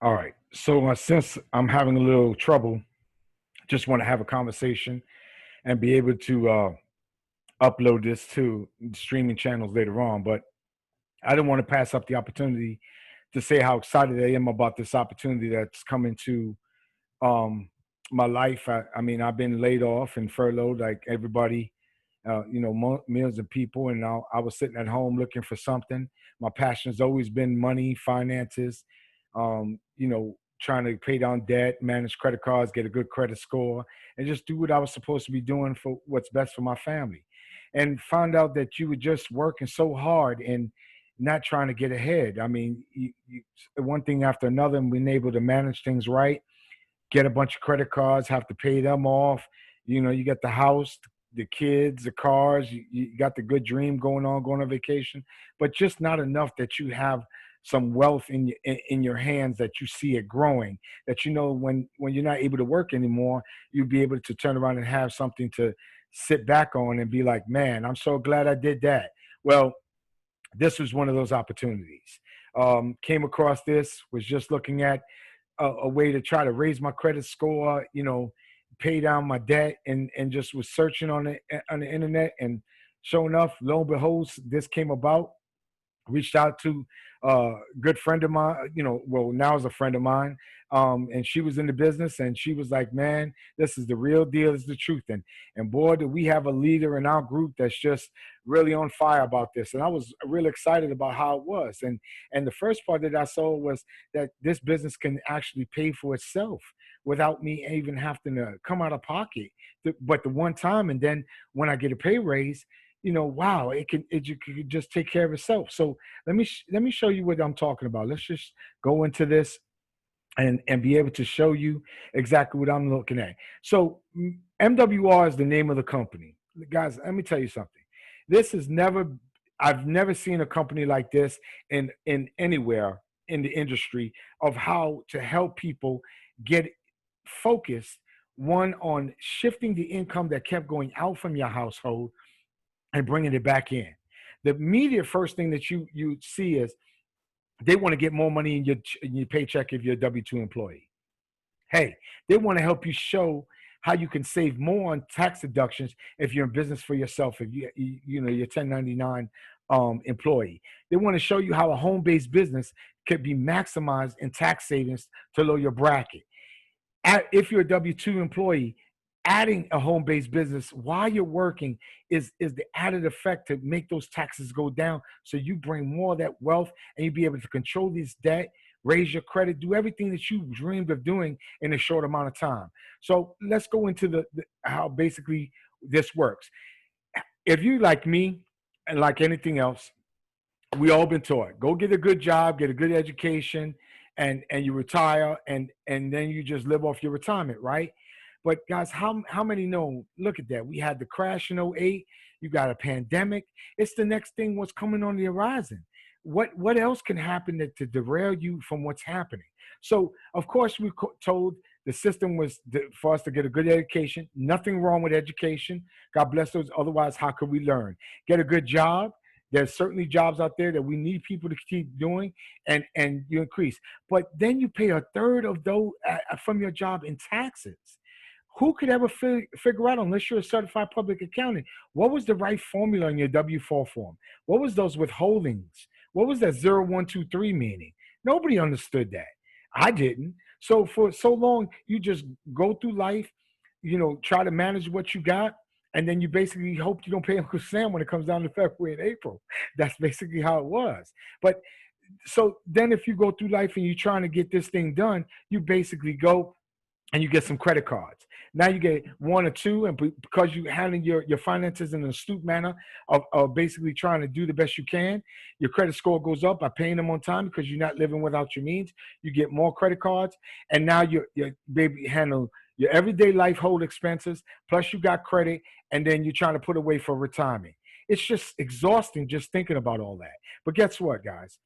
All right. So since I'm having a little trouble, just want to have a conversation and be able to upload this to streaming channels later on. But I didn't want to pass up the opportunity to say how excited I am about this opportunity that's coming to um, my life. I mean, I've been laid off and furloughed like everybody, millions of people. And I was sitting at home looking for something. My passion has always been money, finances, trying to pay down debt, manage credit cards, get a good credit score, and just do what I was supposed to be doing for what's best for my family. And found out that you were just working so hard and not trying to get ahead. I mean, one thing after another, and being able to manage things right, get a bunch of credit cards, have to pay them off. You got the house, the kids, the cars, you got the good dream going on vacation, but just not enough that you have some wealth in your hands, that you see it growing, that when you're not able to work anymore, you'll be able to turn around and have something to sit back on and be like, man, I'm so glad I did that. Well, this was one of those opportunities. Came across this, was just looking at a way to try to raise my credit score, pay down my debt, and just was searching on the internet, and sure enough, lo and behold, this came about. Reached out to a good friend of mine, well, now is a friend of mine, and she was in the business, and she was like, man, this is the real deal, this is the truth. And boy, do we have a leader in our group that's just really on fire about this. And I was really excited about how it was. And the first part that I saw was that this business can actually pay for itself without me even having to come out of pocket. But the one time, and then when I get a pay raise, wow, it could just take care of itself. So let me show you what I'm talking about. Let's just go into this and be able to show you exactly what I'm looking at. So MWR is the name of the company. Guys, let me tell you something. This is never I've never seen a company like this in anywhere in the industry, of how to help people get focused, one, on shifting the income that kept going out from your household and bringing it back in. The immediate first thing that you see is they want to get more money in your paycheck if you're a W-2 employee. Hey, they want to help you show how you can save more on tax deductions if you're in business for yourself, if you're 1099 employee. They want to show you how a home-based business could be maximized in tax savings to lower your bracket. If you're a W-2 employee, adding a home-based business while you're working is the added effect to make those taxes go down, so you bring more of that wealth and you be able to control this debt, raise your credit, do everything that you dreamed of doing in a short amount of time. So let's go into the how basically this works. If you, like me, and like anything else, we all been taught, go get a good job, get a good education, and you retire, and then you just live off your retirement, right? But guys, how many know? Look at that. We had the crash in '08. You got a pandemic. It's the next thing, what's coming on the horizon. What else can happen to derail you from what's happening? So of course we told the system was for us to get a good education. Nothing wrong with education. God bless those. Otherwise, how could we learn? Get a good job. There's certainly jobs out there that we need people to keep doing, and you increase. But then you pay a third of those from your job in taxes. Who could ever figure out, unless you're a certified public accountant, what was the right formula in your W-4 form? What was those withholdings? What was that 0123 meaning? Nobody understood that. I didn't. So for so long, you just go through life, try to manage what you got, and then you basically hope you don't pay Uncle Sam when it comes down to February and April. That's basically how it was. But so then if you go through life and you're trying to get this thing done, you basically go and you get some credit cards. Now you get one or two, and because you handling your finances in an astute manner of basically trying to do the best you can, your credit score goes up by paying them on time because you're not living without your means. You get more credit cards, and now you're baby handle your everyday life hold expenses, plus you got credit, and then you're trying to put away for retirement. It's just exhausting just thinking about all that. But guess what, guys?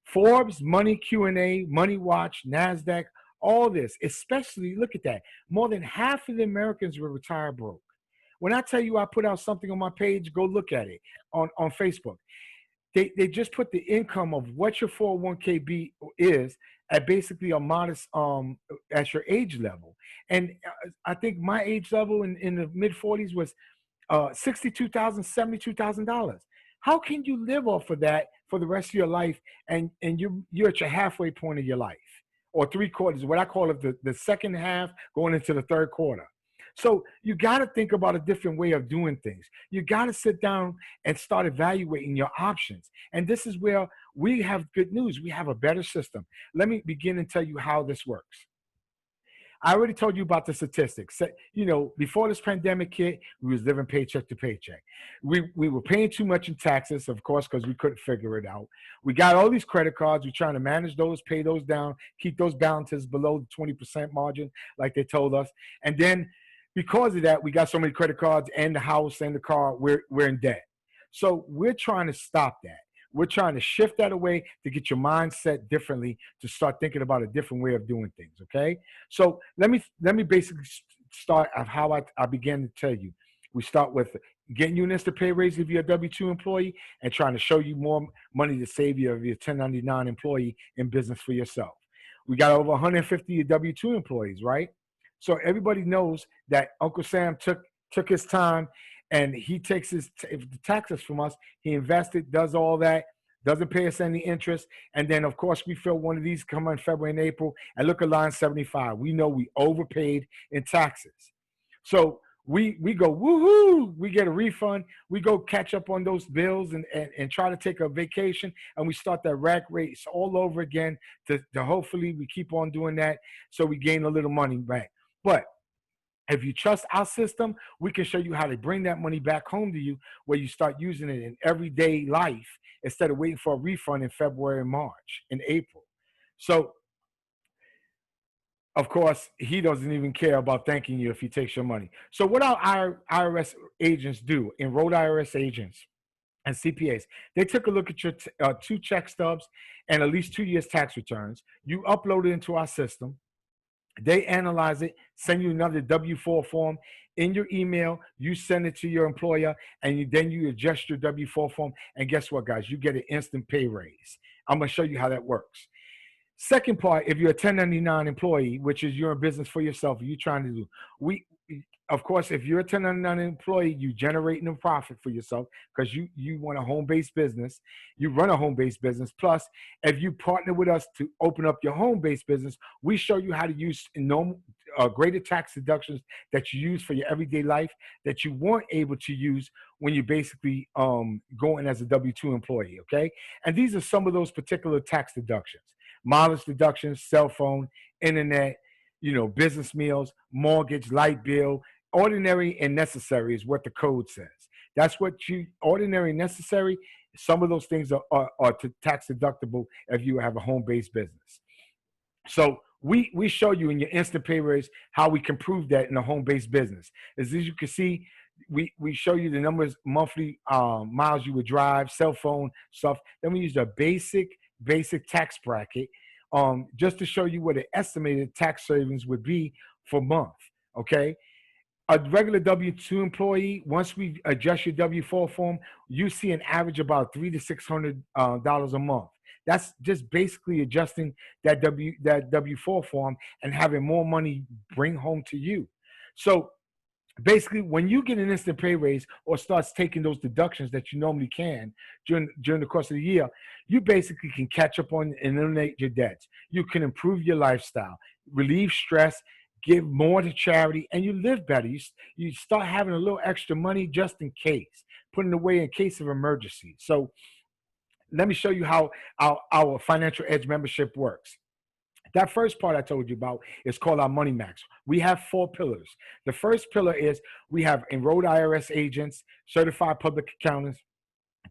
Forbes, Money Q&A, Money Watch, NASDAQ, all this, especially, look at that. More than half of the Americans will retire broke. When I tell you I put out something on my page, go look at it on Facebook. They just put the income of what your 401k is at basically a modest at your age level. And I think my age level in the mid 40s was $62,000, $72,000. How can you live off of that for the rest of your life? And you're at your halfway point of your life, or three quarters, what I call it, the second half going into the third quarter. So you got to think about a different way of doing things. You got to sit down and start evaluating your options. And this is where we have good news. We have a better system. Let me begin and tell you how this works. I already told you about the statistics. You know, before this pandemic hit, we was living paycheck to paycheck. We were paying too much in taxes, of course, because we couldn't figure it out. We got all these credit cards. We're trying to manage those, pay those down, keep those balances below the 20% margin, like they told us. And then because of that, we got so many credit cards and the house and the car, we're in debt. So we're trying to stop that. We're trying to shift that away to get your mindset differently, to start thinking about a different way of doing things. Okay. So let me basically start of how I began to tell you. We start with getting you an instant pay raise if you're a W-2 employee, and trying to show you more money to save you if you're a 1099 employee in business for yourself. We got over 150 W-2 employees, right? So everybody knows that Uncle Sam took his time, and he takes the taxes from us. He invested, does all that, doesn't pay us any interest. And then, of course, we fill one of these come in February and April, and look at line 75. We know we overpaid in taxes. So we go, woohoo, we get a refund. We go catch up on those bills and try to take a vacation. And we start that rack race all over again to hopefully we keep on doing that so we gain a little money back. But if you trust our system, we can show you how to bring that money back home to you, where you start using it in everyday life instead of waiting for a refund in February and March and April. So, of course, he doesn't even care about thanking you if he takes your money. So, what our IRS agents do, enrolled IRS agents and CPAs, they took a look at your two check stubs and at least 2 years tax returns. You upload it into our system. They analyze it, send you another W-4 form in your email. You send it to your employer, and then you adjust your W-4 form. And guess what, guys? You get an instant pay raise. I'm going to show you how that works. Second part, if you're a 1099 employee, which is you're in business for yourself, you're trying to do, of course, if you're a 1099 employee, you generating a profit for yourself because you want a home-based business. You run a home-based business. Plus, if you partner with us to open up your home-based business, we show you how to use greater tax deductions that you use for your everyday life that you weren't able to use when you're basically going as a W-2 employee, okay? And these are some of those particular tax deductions: mileage deductions, cell phone, internet, business meals, mortgage, light bill. Ordinary and necessary is what the code says. That's what ordinary and necessary. Some of those things are tax deductible if you have a home-based business. So we show you in your instant pay raise how we can prove that in a home-based business. As you can see, we show you the numbers, monthly miles you would drive, cell phone stuff. Then we use a basic tax bracket just to show you what an estimated tax savings would be for month. Okay. A regular W-2 employee, once we adjust your W-4 form, you see an average about $300 to $600 a month. That's just basically adjusting that W-4 form and having more money bring home to you. So basically, when you get an instant pay raise or starts taking those deductions that you normally can during the course of the year, you basically can catch up on and eliminate your debts. You can improve your lifestyle, relieve stress, give more to charity, and you live better. You start having a little extra money just in case, putting away in case of emergency. So let me show you how our Financial Edge membership works. That first part I told you about is called our Money Max. We have 4 pillars. The first pillar is we have enrolled IRS agents, certified public accountants,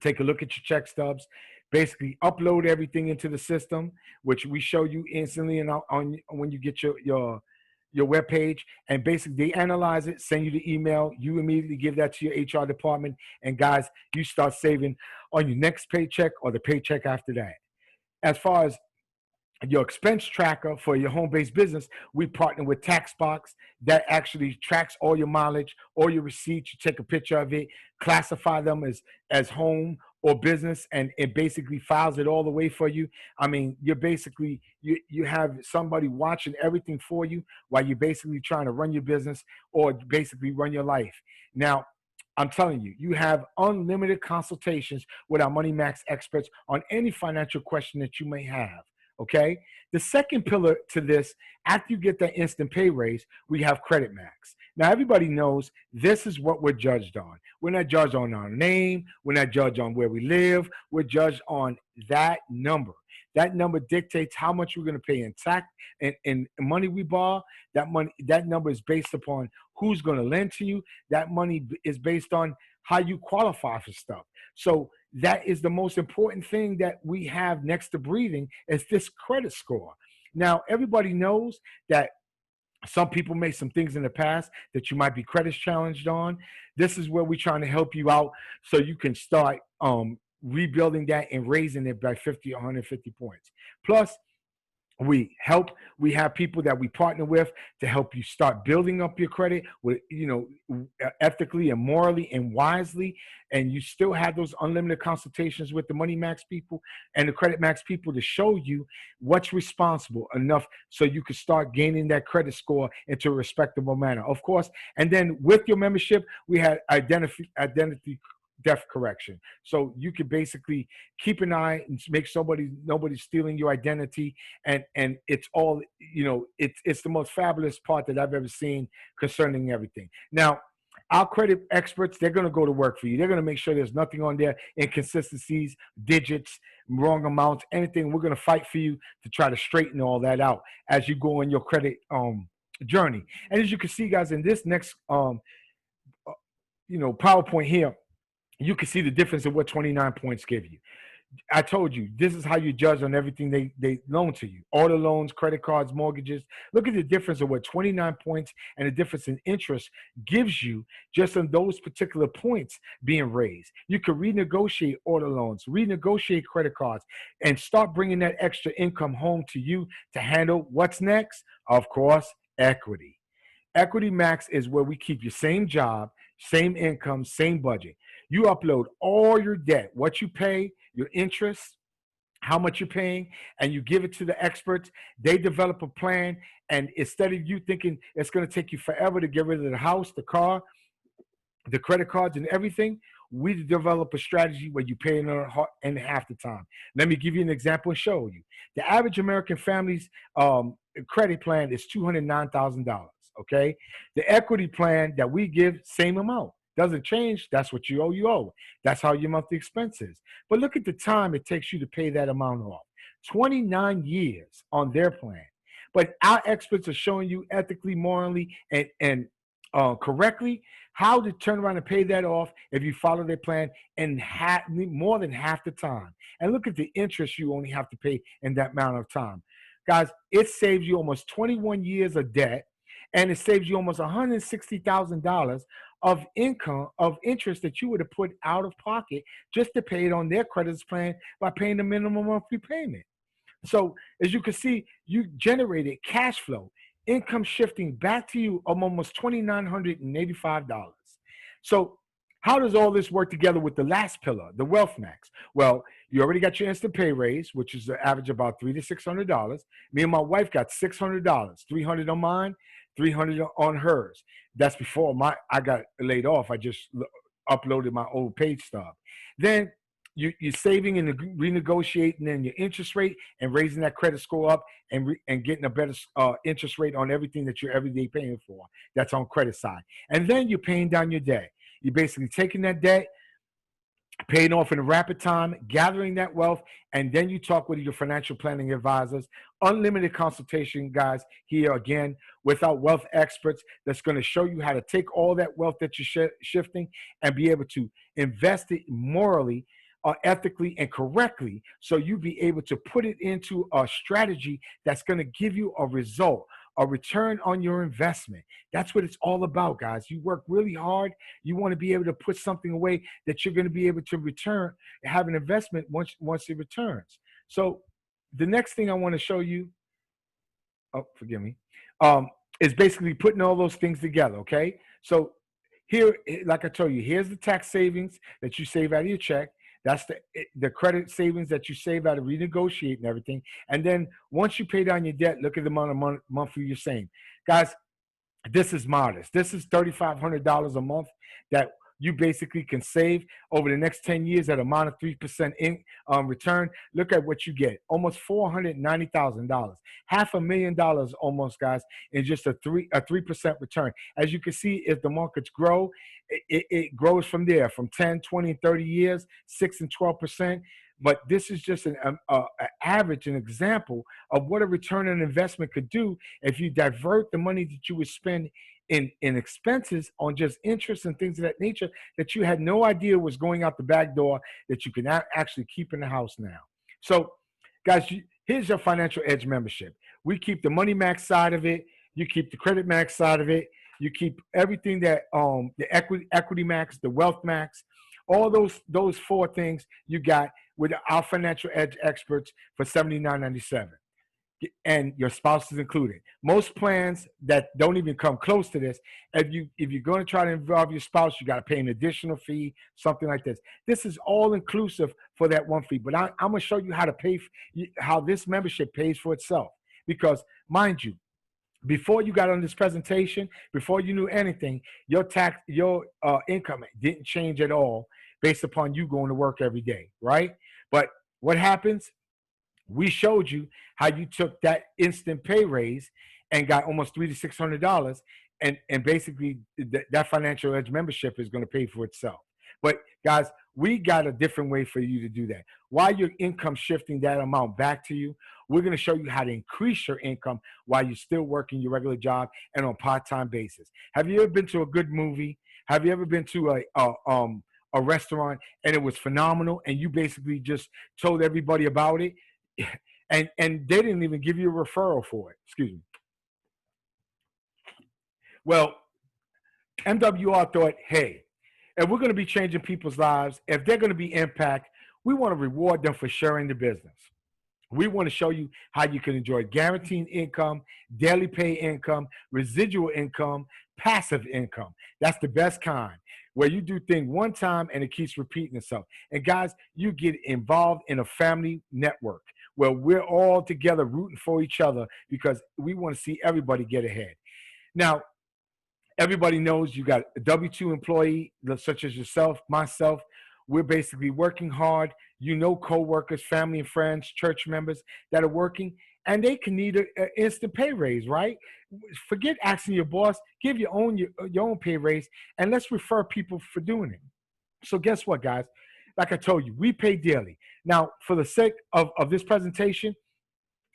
take a look at your check stubs, basically upload everything into the system, which we show you instantly on when you get your web page, and basically they analyze it, send you the email, you immediately give that to your HR department, and guys, you start saving on your next paycheck or the paycheck after that. As far as your expense tracker for your home-based business, we partner with TaxBox that actually tracks all your mileage, all your receipts. You take a picture of it, classify them as home or business, and it basically files it all the way for you. I mean, you're basically you have somebody watching everything for you while you're basically trying to run your business or basically run your life. Now, I'm telling you, you have unlimited consultations with our Money Max experts on any financial question that you may have. Okay. The second pillar to this, after you get that instant pay raise, we have Credit Max. Now, everybody knows this is what we're judged on. We're not judged on our name. We're not judged on where we live. We're judged on that number. That number dictates how much we're going to pay in tax and money we borrow. That number is based upon who's going to lend to you. That money is based on how you qualify for stuff. So that is the most important thing that we have next to breathing is this credit score. Now, everybody knows that some people made some things in the past that you might be credit challenged on. This is where we're trying to help you out so you can start rebuilding that and raising it by 50 or 150 points. Plus, we have people that we partner with to help you start building up your credit with, ethically and morally and wisely. And you still have those unlimited consultations with the Money Max people and the Credit Max people to show you what's responsible enough so you can start gaining that credit score into a respectable manner, of course. And then with your membership, we had identity theft correction. So you could basically keep an eye and make nobody's stealing your identity. And it's all, it's the most fabulous part that I've ever seen concerning everything. Now, our credit experts, they're going to go to work for you. They're going to make sure there's nothing on there, inconsistencies, digits, wrong amounts, anything. We're going to fight for you to try to straighten all that out as you go on your credit journey. And as you can see, guys, in this next PowerPoint here, you can see the difference of what 29 points give you. I told you, this is how you judge on everything they loan to you. Auto loans, credit cards, mortgages. Look at the difference of what 29 points and the difference in interest gives you just on those particular points being raised. You can renegotiate auto loans, renegotiate credit cards, and start bringing that extra income home to you to handle what's next. Of course, equity. Equity Max is where we keep your same job, same income, same budget. You upload all your debt, what you pay, your interest, how much you're paying, and you give it to the experts. They develop a plan, and instead of you thinking it's going to take you forever to get rid of the house, the car, the credit cards, and everything, we develop a strategy where you pay in half the time. Let me give you an example and show you. The average American family's credit plan is $209,000. Okay, the equity plan that we give, same amount. Doesn't change. That's what you owe. You owe. That's how your monthly expense is. But look at the time it takes you to pay that amount off. 29 years on their plan. But our experts are showing you ethically, morally, and correctly how to turn around and pay that off if you follow their plan in more than half the time. And look at the interest you only have to pay in that amount of time. Guys, it saves you almost 21 years of debt, and it saves you almost $160,000 of income, of interest that you would have put out of pocket just to pay it on their credits plan by paying the minimum monthly payment. So as you can see, you generated cash flow, income shifting back to you of almost $2,985. So how does all this work together with the last pillar, the Wealth Max? Well, you already got your instant pay raise, which is the average about $300 to $600. Me and my wife got $600, $300 on mine, $300 on hers. That's before I got laid off. I just uploaded my old page stub. Then you're saving and renegotiating in your interest rate and raising that credit score up and getting a better interest rate on everything that you're everyday paying for. That's on credit side. And then you're paying down your debt. You're basically taking that debt, paying off in a rapid time, gathering that wealth, and then you talk with your financial planning advisors. Unlimited consultation, guys, here again with our wealth experts that's going to show you how to take all that wealth that you're shifting and be able to invest it morally, ethically, and correctly, so you be able to put it into a strategy that's going to give you a result, a return on your investment. That's what it's all about, guys. You work really hard. You want to be able to put something away that you're going to be able to return, have an investment once it returns. So the next thing I want to show you, forgive me, is basically putting all those things together, okay? So here, like I told you, here's the tax savings that you save out of your check. That's the credit savings that you save out of renegotiating everything. And then once you pay down your debt, look at the amount of monthly you're saving. Guys, this is modest. This is $3,500 a month that you basically can save over the next 10 years at a minus 3% in return. Look at what you get. Almost $490,000. $500,000 almost, guys, in just a 3% return. As you can see, if the markets grow, it grows from there, from 10, 20, 30 years, 6 and 12%. But this is just an average, an example of what a return on investment could do if you divert the money that you would spend in expenses on just interest and things of that nature that you had no idea was going out the back door that you can actually keep in the house now. So, guys, here's your Financial Edge membership. We keep the Money Max side of it. You keep the Credit Max side of it. You keep everything that the Equity Max, the Wealth Max, all those four things you got with our Financial Edge experts for $79.97. And your spouse is included. Most plans that don't even come close to this, if you're going to try to involve your spouse, you got to pay an additional fee, something like this. This is all inclusive for that one fee. But I'm going to show you how to how this membership pays for itself. Because mind you, before you got on this presentation, before you knew anything, your income didn't change at all based upon you going to work every day, right? But what happens? We showed you how you took that instant pay raise and got almost $300 to $600, and basically that Financial Edge membership is going to pay for itself. But guys, we got a different way for you to do that. While your income shifting that amount back to you, we're going to show you how to increase your income while you're still working your regular job and on part-time basis. Have you ever been to a good movie? Have you ever been to a restaurant and it was phenomenal and you basically just told everybody about it? And they didn't even give you a referral for it. Excuse me. Well, MWR thought, hey, if we're going to be changing people's lives, if they're going to be impact, we want to reward them for sharing the business. We want to show you how you can enjoy guaranteed income, daily pay income, residual income, passive income. That's the best kind, where you do things one time and it keeps repeating itself. And guys, you get involved in a family network where we're all together rooting for each other because we want to see everybody get ahead. Now, everybody knows you got a W-2 employee such as yourself, myself. We're basically working hard. You know, coworkers, family and friends, church members that are working, and they can need an instant pay raise, right? Forget asking your boss. Give your own pay raise, and let's refer people for doing it. So guess what, guys? Like I told you, we pay daily. Now, for the sake of this presentation,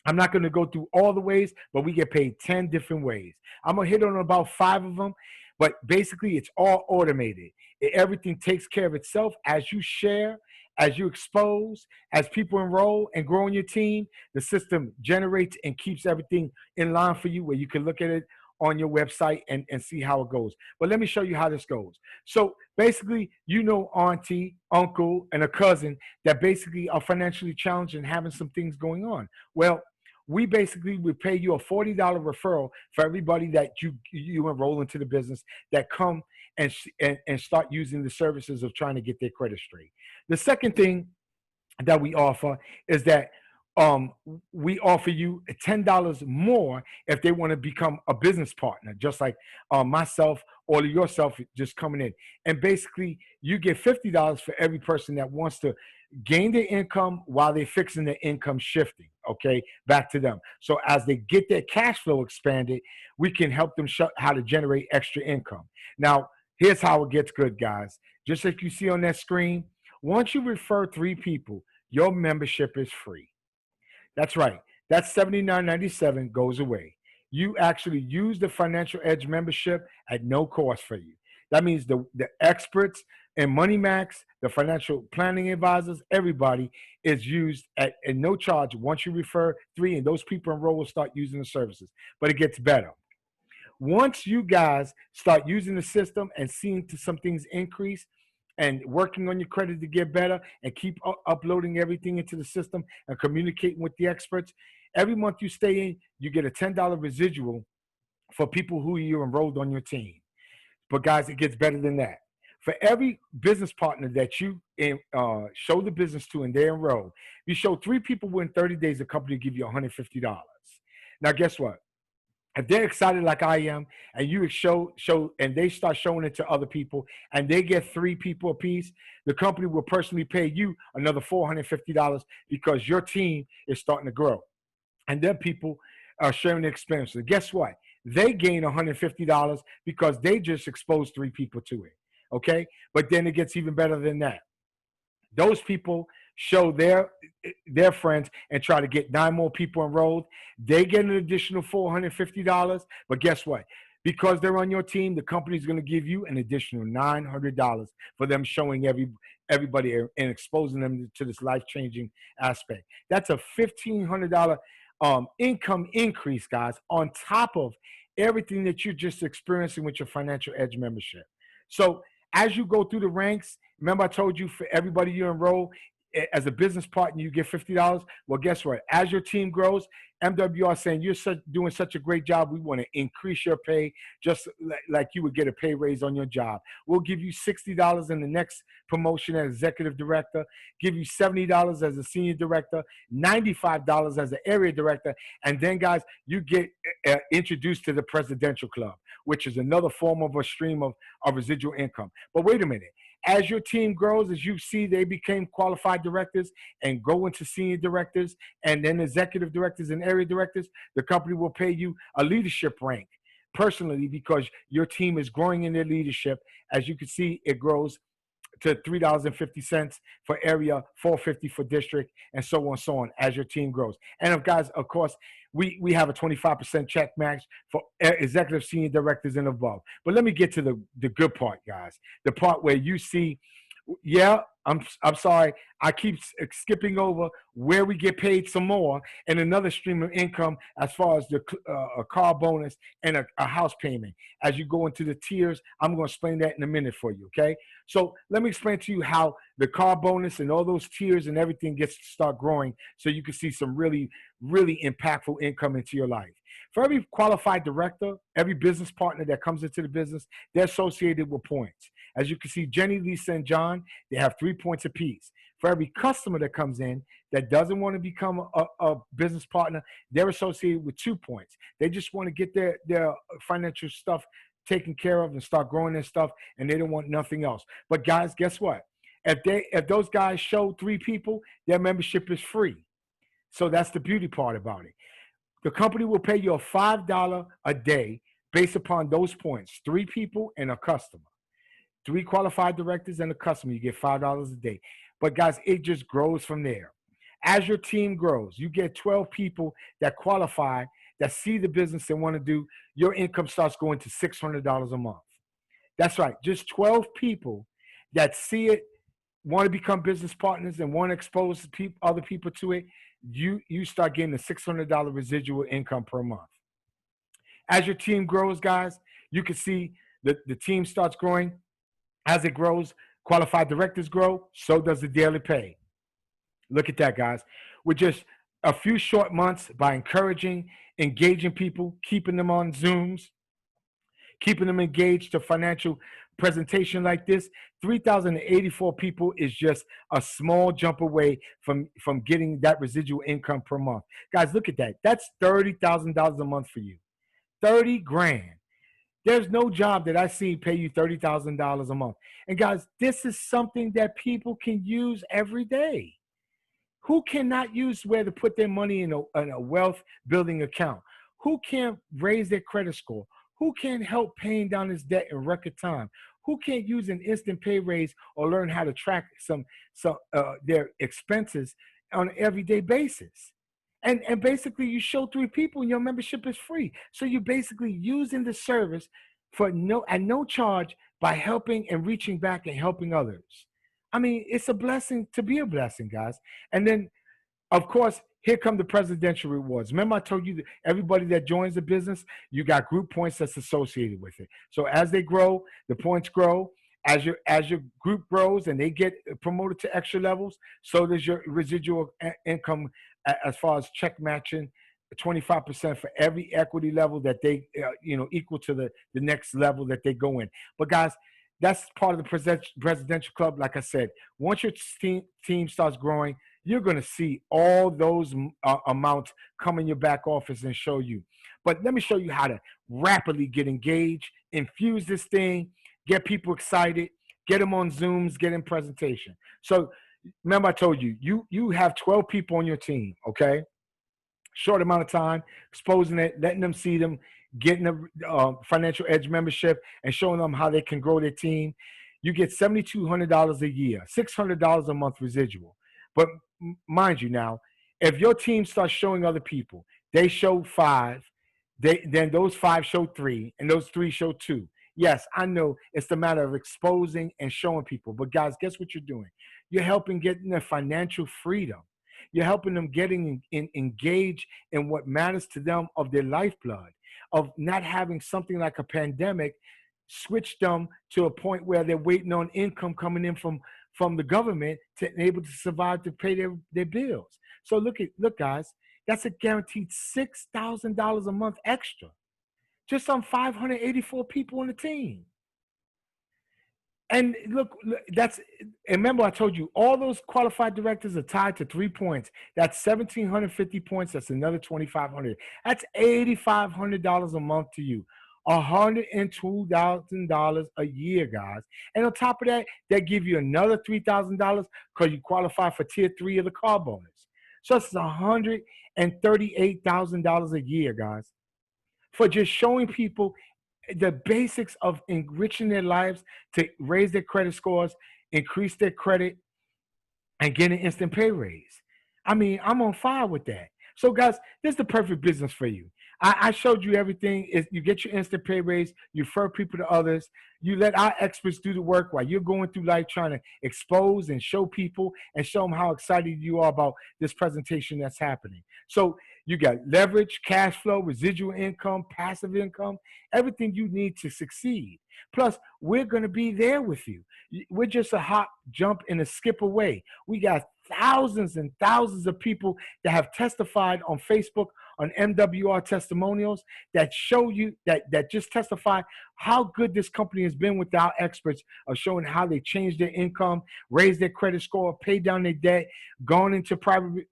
I'm not going to go through all the ways, but we get paid 10 different ways. I'm going to hit on about 5 of them, but basically it's all automated. Everything takes care of itself as you share, as you expose, as people enroll and grow in your team. The system generates and keeps everything in line for you where you can look at it on your website and see how it goes. But let me show you how this goes. So basically, you know, auntie, uncle, and a cousin that basically are financially challenged and having some things going on. Well, we basically would pay you a $40 referral for everybody that you enroll into the business that come and start using the services of trying to get their credit straight. The second thing that we offer is that we offer you $10 more if they want to become a business partner, just like myself or yourself just coming in. And basically, you get $50 for every person that wants to gain their income while they're fixing their income shifting, okay, back to them. So as they get their cash flow expanded, we can help them how to generate extra income. Now, here's how it gets good, guys. Just like you see on that screen, once you refer 3 people, your membership is free. That's right. That $79.97 goes away. You actually use the Financial Edge membership at no cost for you. That means the experts and Money Max, the financial planning advisors, everybody is used at no charge. Once you refer 3 and those people enroll will start using the services. But it gets better. Once you guys start using the system and seeing some things increase, and working on your credit to get better and keep uploading everything into the system and communicating with the experts, every month you stay in, you get a $10 residual for people who you enrolled on your team. But guys, it gets better than that. For every business partner that you show the business to and they enroll, you show 3 people within 30 days, the company will give you $150. Now, guess what? If they're excited like I am, and you show, and they start showing it to other people, and they get 3 people apiece, the company will personally pay you another $450 because your team is starting to grow, and then people are sharing the experience. So guess what? They gain $150 because they just exposed 3 people to it. Okay, but then it gets even better than that. Those people show their friends and try to get 9 more people enrolled. They get an additional $450. But guess what? Because they're on your team, the company's going to give you an additional $900 for them showing everybody and exposing them to this life-changing aspect. That's a $1,500 income increase, guys, on top of everything that you're just experiencing with your Financial Edge membership. So as you go through the ranks, remember I told you for everybody you enroll as a business partner, you get $50. Well, guess what? As your team grows, MWR saying you're doing such a great job, we want to increase your pay just like you would get a pay raise on your job. We'll give you $60 in the next promotion as executive director, give you $70 as a senior director, $95 as an area director, and then, guys, you get introduced to the presidential club, which is another form of a stream of residual income. But wait a minute. As your team grows, as you see they became qualified directors and go into senior directors and then executive directors and area directors, the company will pay you a leadership rank personally because your team is growing in their leadership. As you can see, it grows to $3.50 for area, $4.50 for district, and so on and so on as your team grows. And guys, of course, we have a 25% check match for executive senior directors and above. But let me get to the good part, guys. The part where you see, yeah, I'm sorry, I keep skipping over where we get paid some more and another stream of income as far as a car bonus and a house payment. As you go into the tiers, I'm going to explain that in a minute for you, okay? So let me explain to you how the car bonus and all those tiers and everything gets to start growing so you can see some really, really impactful income into your life. For every qualified director, every business partner that comes into the business, they're associated with points. As you can see, Jenny, Lisa, and John, they have 3 points apiece. For every customer that comes in that doesn't want to become a business partner, they're associated with 2 points. They just want to get their financial stuff taken care of and start growing their stuff, and they don't want nothing else. But guys, guess what? If those guys show 3 people, their membership is free. So that's the beauty part about it. The company will pay you a $5 a day based upon those points, 3 people and a customer. 3 qualified directors and a customer, you get $5 a day. But guys, it just grows from there. As your team grows, you get 12 people that qualify, that see the business and want to do, your income starts going to $600 a month. That's right, just 12 people that see it, want to become business partners and want to expose other people to it, you start getting a $600 residual income per month. As your team grows, guys, you can see the team starts growing. As it grows, qualified directors grow, so does the daily pay. Look at that, guys. With just a few short months, by encouraging, engaging people, keeping them on Zooms, keeping them engaged to financial presentation like this, 3,084 people is just a small jump away from getting that residual income per month. Guys, look at that. That's $30,000 a month for you. 30 grand. There's no job that I see pay you $30,000 a month. And guys, this is something that people can use every day. Who cannot use where to put their money in a wealth building account? Who can't raise their credit score? Who can't help paying down his debt in record time? Who can't use an instant pay raise or learn how to track their expenses on an everyday basis? And basically, you show 3 people and your membership is free. So you're basically using the service at no charge by helping and reaching back and helping others. I mean, it's a blessing to be a blessing, guys. And then, of course, here come the presidential rewards. Remember I told you that everybody that joins the business, you got group points that's associated with it. So as they grow, the points grow. As your group grows and they get promoted to extra levels, so does your residual income as far as check matching, 25% for every equity level that they, equal to the next level that they go in. But guys, That's part of the presidential club. Like I said, once your team starts growing, you're going to see all those amounts come in your back office and show you. But let me show you how to rapidly get engaged, infuse this thing, get people excited, get them on Zooms, get in presentation. So remember I told you, you have 12 people on your team, okay? Short amount of time, exposing it, letting them see them, getting a financial edge membership, and showing them how they can grow their team. You get $7,200 a year, $600 a month residual. But mind you, now, if your team starts showing other people, they show five, then those five show three, and those three show two. Yes, I know it's the matter of exposing and showing people. But guys, guess what you're doing? You're helping get their financial freedom. You're helping them getting engaged in what matters to them of their lifeblood, of not having something like a pandemic switch them to a point where they're waiting on income coming in from the government to be able to survive to pay their bills. So look, guys, that's a guaranteed $6,000 a month extra, just on 584 people on the team. And look, that's, remember I told you all those qualified directors are tied to 3 points. That's 1,750 points. That's another 2,500. That's $8,500 a month to you. $102,000 a year, guys. And on top of that, they give you another $3,000 because you qualify for tier 3 of the car bonus. So it's $138,000 a year, guys, for just showing people the basics of enriching their lives to raise their credit scores, increase their credit, and get an instant pay raise. I mean, I'm on fire with that. So, guys, this is the perfect business for you. I showed you everything. You get your instant pay raise, you refer people to others, you let our experts do the work while you're going through life trying to expose and show people and show them how excited you are about this presentation that's happening. So you got leverage, cash flow, residual income, passive income, everything you need to succeed. Plus, we're going to be there with you. We're just a hop, jump, and a skip away. We got thousands and thousands of people that have testified on Facebook, on MWR testimonials, that show you that just testify how good this company has been with our experts of showing how they changed their income, raised their credit score, paid down their debt, gone into private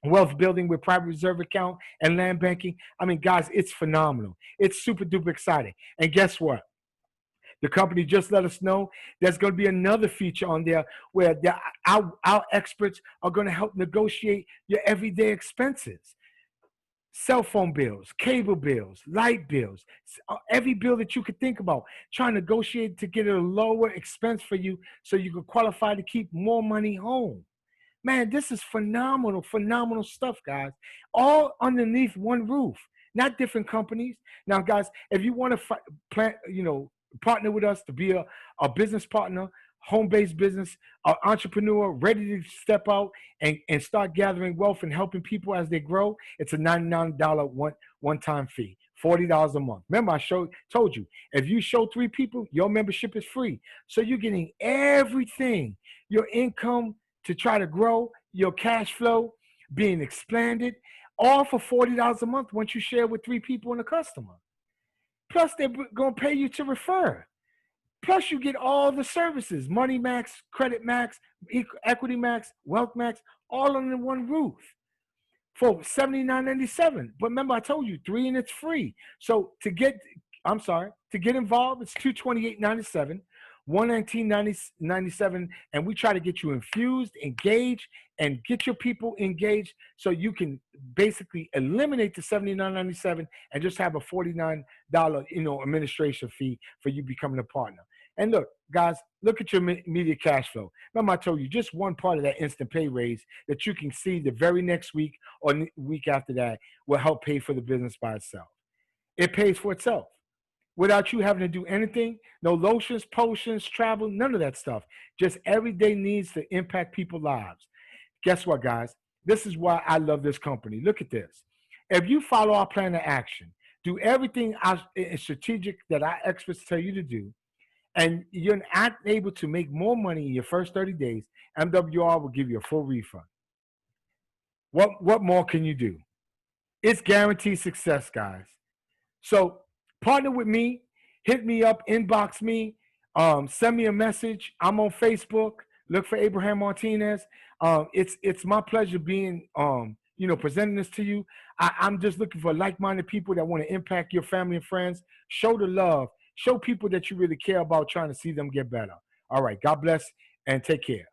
wealth building with private reserve account and land banking. I mean, guys, it's phenomenal. It's super duper exciting. And guess what? The company just let us know there's going to be another feature on there where our experts are going to help negotiate your everyday expenses. Cell phone bills, cable bills, light bills, every bill that you could think about, trying to negotiate to get a lower expense for you so you can qualify to keep more money home. Man, this is phenomenal, phenomenal stuff, guys. All underneath one roof, not different companies. Now, guys, if you want to partner with us to be a business partner, home-based business, entrepreneur, ready to step out and start gathering wealth and helping people as they grow, it's a $99 one-time fee, $40 a month. Remember, I told you, if you show 3 people, your membership is free. So you're getting everything, your income to try to grow, your cash flow being expanded, all for $40 a month once you share with 3 people and a customer. Plus, they're going to pay you to refer. Plus, you get all the services, Money Max, Credit Max, Equity Max, Wealth Max, all under one roof for $79.97. But remember, I told you 3 and it's free. So to get involved, it's $228.97. $119.97, and we try to get you infused, engaged, and get your people engaged so you can basically eliminate the $79.97 and just have a $49 administration fee for you becoming a partner. And look, guys, look at your media cash flow. Remember, I told you just one part of that instant pay raise that you can see the very next week or week after that will help pay for the business by itself. It pays for itself without you having to do anything. No lotions, potions, travel, none of that stuff. Just everyday needs to impact people's lives. Guess what, guys? This is why I love this company. Look at this. If you follow our plan of action, do everything strategic that our experts tell you to do, and you're not able to make more money in your first 30 days, MWR will give you a full refund. What more can you do? It's guaranteed success, guys. So partner with me, hit me up, inbox me, Send me a message. I'm on Facebook. Look for Abraham Martinez. It's my pleasure being presenting this to you. I'm just looking for like-minded people that want to impact your family and friends. Show the love. Show people that you really care about, trying to see them get better. All right. God bless and take care.